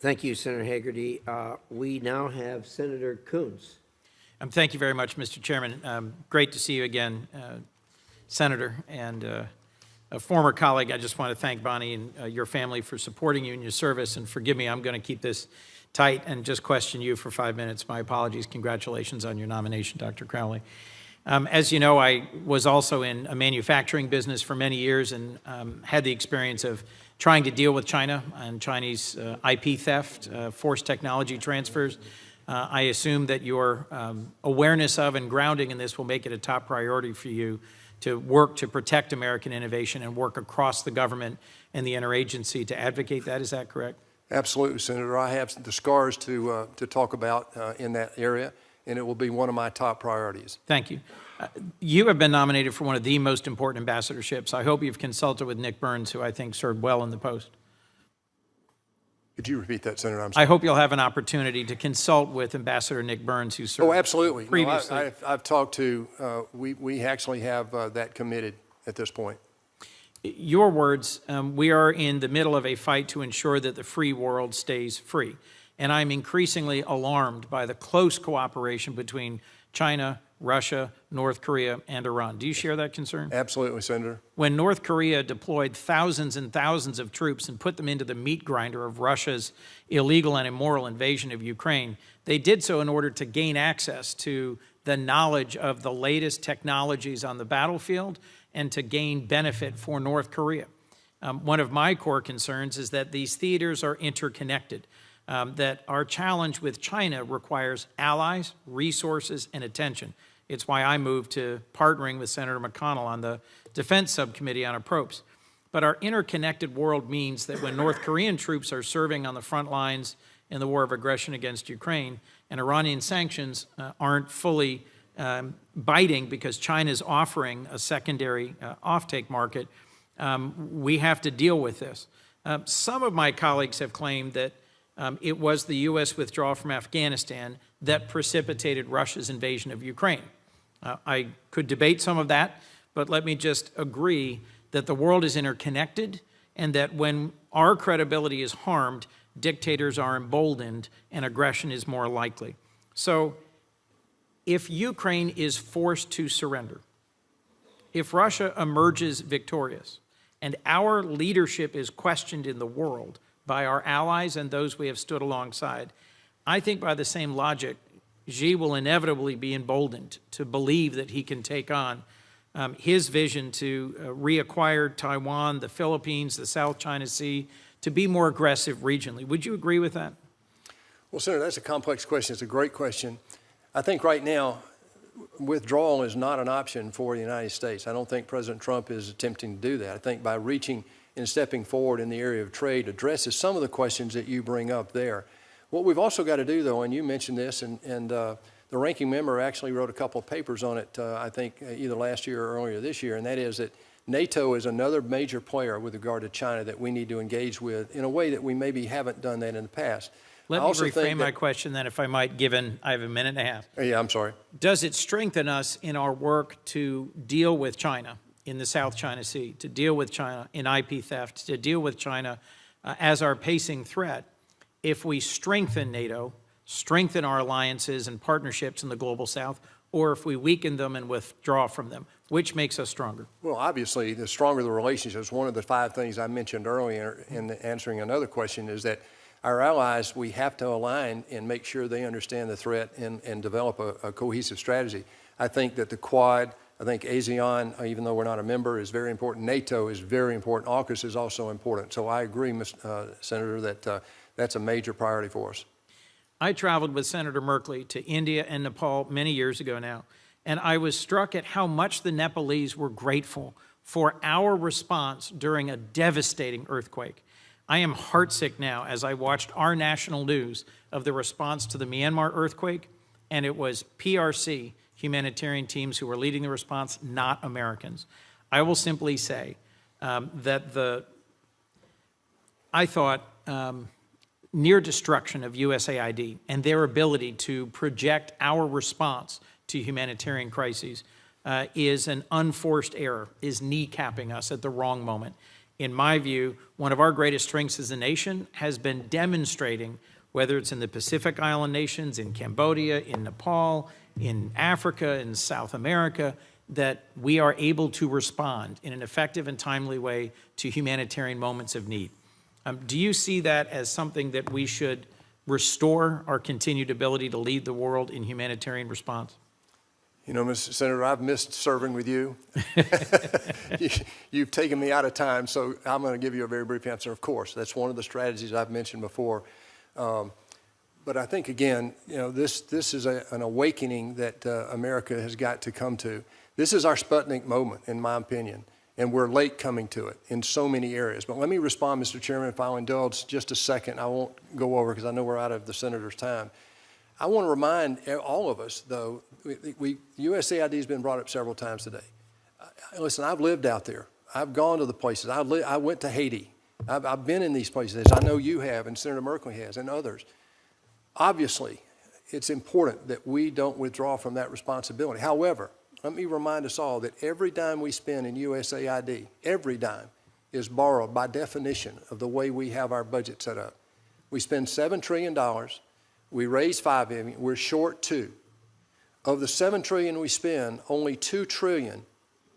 Thank you, Senator Hagerty. We now have Senator Coons. Thank you very much, Mr. Chairman. Great to see you again, Senator, and a former colleague. I just want to thank Bonnie and your family for supporting you in your service, and forgive me, I'm going to keep this tight and just question you for 5 minutes. My apologies. Congratulations on your nomination, Dr. Crowley. As you know, I was also in a manufacturing business for many years and had the experience of trying to deal with China and Chinese IP theft, forced technology transfers. I assume that your awareness of and grounding in this will make it a top priority for you to work to protect American innovation and work across the government and the interagency to advocate that. Is that correct? Absolutely, Senator. I have the scars to talk about in that area, and it will be one of my top priorities. Thank you. You have been nominated for one of the most important ambassadorships. I hope you've consulted with Nick Burns, who I think served well in the post. Could you repeat that, Senator? I'm sorry. I hope you'll have an opportunity to consult with Ambassador Nick Burns, who served absolutely. previously. No, I've talked to, we actually have that committed at this point. Your words, we are in the middle of a fight to ensure that the free world stays free. And I'm increasingly alarmed by the close cooperation between China, Russia, North Korea, and Iran. Do you share that concern? Absolutely, Senator. When North Korea deployed thousands and thousands of troops and put them into the meat grinder of Russia's illegal and immoral invasion of Ukraine, they did so in order to gain access to the knowledge of the latest technologies on the battlefield and to gain benefit for North Korea. One of my core concerns is that these theaters are interconnected, that our challenge with China requires allies, resources, and attention. It's why I moved to partnering with Senator McConnell on the Defense Subcommittee on approach. But our interconnected world means that when North Korean troops are serving on the front lines in the war of aggression against Ukraine and Iranian sanctions aren't fully biting because China is offering a secondary offtake market, we have to deal with this. Some of my colleagues have claimed that it was the U.S. withdrawal from Afghanistan that precipitated Russia's invasion of Ukraine. I could debate some of that, but let me just agree that the world is interconnected and that when our credibility is harmed, dictators are emboldened and aggression is more likely. So if Ukraine is forced to surrender, if Russia emerges victorious, and our leadership is questioned in the world by our allies and those we have stood alongside, I think by the same logic, Xi will inevitably be emboldened to believe that he can take on his vision to reacquire Taiwan, the Philippines, the South China Sea, to be more aggressive regionally. Would you agree with that? Well, Senator, that's a complex question. It's a great question. I think right now, withdrawal is not an option for the United States. I don't think President Trump is attempting to do that. I think by reaching and stepping forward in the area of trade addresses some of the questions that you bring up there. What we've also got to do, though, and you mentioned this, and the ranking member actually wrote a couple of papers on it, I think, either last year or earlier this year, and that is that NATO is another major player with regard to China that we need to engage with in a way that we maybe haven't done that in the past. Let me reframe my question then, if I might, given I have a minute and a half. Yeah, I'm sorry. Does it strengthen us in our work to deal with China in the South China Sea, to deal with China in IP theft, to deal with China as our pacing threat, if we strengthen NATO, strengthen our alliances and partnerships in the global South, or if we weaken them and withdraw from them? Which makes us stronger? Well, obviously, the stronger the relationships, one of the 5 things I mentioned earlier in answering another question is that our allies, we have to align and make sure they understand the threat and develop a cohesive strategy. I think that the Quad, I think ASEAN, even though we're not a member, is very important. NATO is very important. AUKUS is also important. So I agree, Senator, that that's a major priority for us. I traveled with Senator Merkley to India and Nepal many years ago now, and I was struck at how much the Nepalese were grateful for our response during a devastating earthquake. I am heartsick now as I watched our national news of the response to the Myanmar earthquake, and it was PRC humanitarian teams who were leading the response, not Americans. I will simply say that I thought near destruction of USAID and their ability to project our response to humanitarian crises is an unforced error, is kneecapping us at the wrong moment. in my view, one of our greatest strengths as a nation has been demonstrating, whether it's in the Pacific Island nations, in Cambodia, in Nepal, in Africa, in South America, that we are able to respond in an effective and timely way to humanitarian moments of need. Do you see that as something that we should restore our continued ability to lead the world in humanitarian response? You know, Mr. Senator, I've missed serving with you. You've taken me out of time, so I'm going to give you a very brief answer. Of course, that's one of the strategies I've mentioned before. But I think, again, you know, this is an awakening that America has got to come to. This is our Sputnik moment, in my opinion, and we're late coming to it in so many areas. But let me respond, Mr. Chairman, if I'll indulge just a second. I won't go over because I know we're out of the Senator's time. I want to remind all of us, though, USAID has been brought up several times today. Listen, I've lived out there. I've gone to the places. I went to Haiti. I've been in these places, as I know you have, and Senator Merkley has, and others. Obviously, it's important that we don't withdraw from that responsibility. However, let me remind us all that every dime we spend in USAID, every dime, is borrowed by definition of the way we have our budget set up. We spend $7 trillion. We raise $5 billion. We're short $2 billion. Of the $7 trillion we spend, only $2 trillion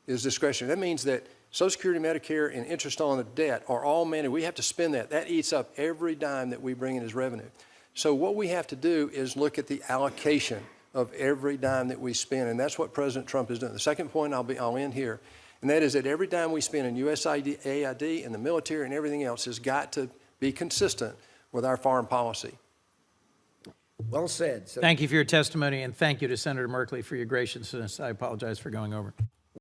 is discretionary. That means that Social Security, Medicare, and interest on the debt are all managed. We have to spend that. That eats up every dime that we bring in as revenue. So what we have to do is look at the allocation of every dime that we spend, and that's what President Trump is doing. The second point, I'll end here, and that is that every dime we spend in USAID and the military and everything else has got to be consistent with our foreign policy. Well said. Thank you for your testimony, and thank you to Senator Merkley for your graciousness. I apologize for going over.